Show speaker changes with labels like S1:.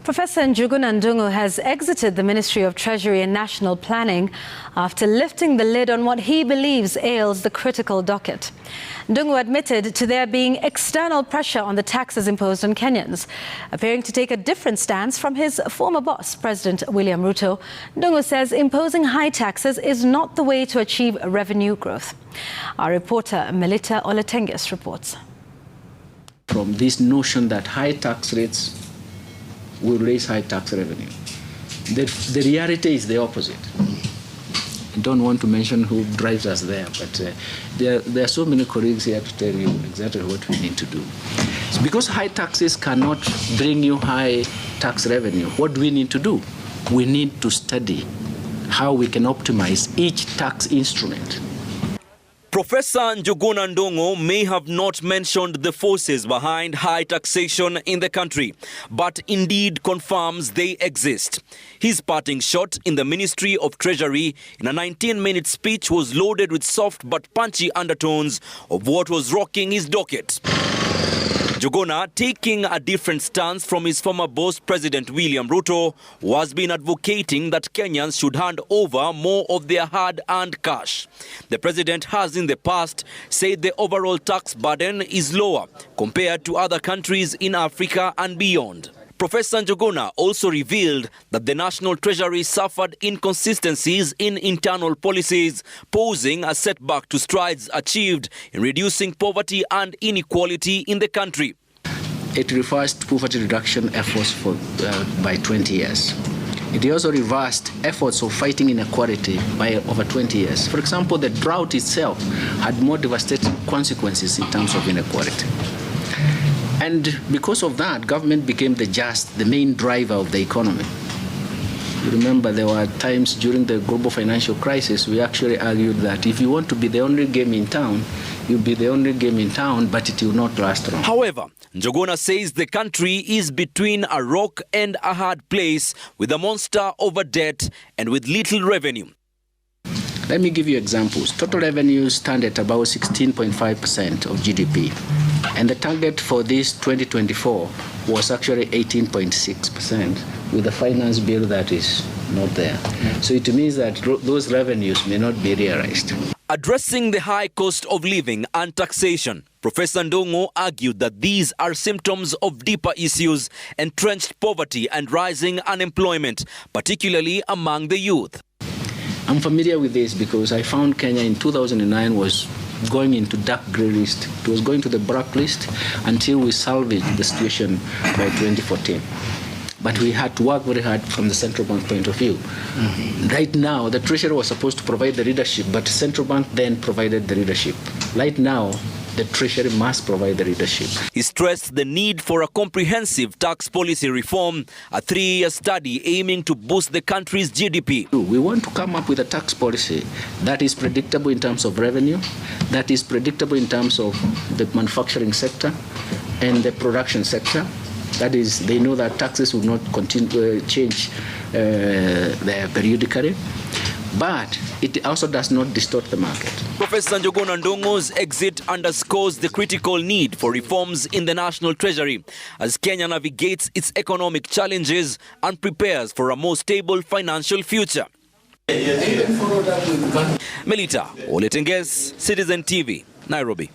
S1: Professor Njuguna has exited the Ministry of Treasury and National Planning after lifting the lid on what he believes ails the critical docket. Ngung'u admitted to there being external pressure on the taxes imposed on Kenyans. Appearing to take a different stance from his former boss, President William Ruto, Ngung'u says imposing high taxes is not the way to achieve revenue growth. Our reporter Melita Oletenges reports.
S2: From this notion that high tax rates will raise high tax revenue. The reality is the opposite. I don't want to mention who drives us there, but there are so many colleagues here to tell you exactly what we need to do. So because high taxes cannot bring you high tax revenue, what do we need to do? We need to study how we can optimize each tax instrument.
S3: Professor Njuguna may have not mentioned the forces behind high taxation in the country, but indeed confirms they exist. His parting shot in the Ministry of Treasury in a 19-minute speech was loaded with soft but punchy undertones of what was rocking his docket. Njuguna, taking a different stance from his former boss, President William Ruto, who has been advocating that Kenyans should hand over more of their hard-earned cash. The president has in the past said the overall tax burden is lower compared to other countries in Africa and beyond. Professor Njuguna also revealed that the National Treasury suffered inconsistencies in internal policies, posing a setback to strides achieved in reducing poverty and inequality in the country.
S2: It refers to poverty reduction efforts by 20 years. It also reversed efforts of fighting inequality by over 20 years. For example, the drought itself had more devastating consequences in terms of inequality. And because of that, government became the main driver of the economy. You remember there were times during the global financial crisis, we actually argued that if you want to be the only game in town, you'll be the only game in town, but it will not last long.
S3: However, Njuguna says the country is between a rock and a hard place, with a monster over debt and with little revenue.
S2: Let me give you examples. Total revenues stand at about 16.5% of GDP. And the target for this 2024 was actually 18.6%, with a finance bill that is not there. So it means that those revenues may not be realized.
S3: Addressing the high cost of living and taxation, Professor Ngung'u argued that these are symptoms of deeper issues: entrenched poverty and rising unemployment, particularly among the youth.
S2: I'm familiar with this because I found Kenya in 2009 was going into dark grey list. It was going to the black list until we salvaged the situation by 2014. But we had to work very hard from the central bank point of view. Right now, the Treasury was supposed to provide the leadership, but the central bank then provided the leadership. Right now, the Treasury must provide the leadership. He
S3: stressed the need for a comprehensive tax policy reform, a 3-year study aiming to boost the country's GDP.
S2: We want to come up with a tax policy that is predictable in terms of revenue, that is predictable in terms of the manufacturing sector and the production sector. That is, they know that taxes will not continue change periodically, but it also does not distort the market.
S3: Professor Njuguna's exit underscores the critical need for reforms in the National Treasury as Kenya navigates its economic challenges and prepares for a more stable financial future. Melita Oletenges, Citizen TV, Nairobi.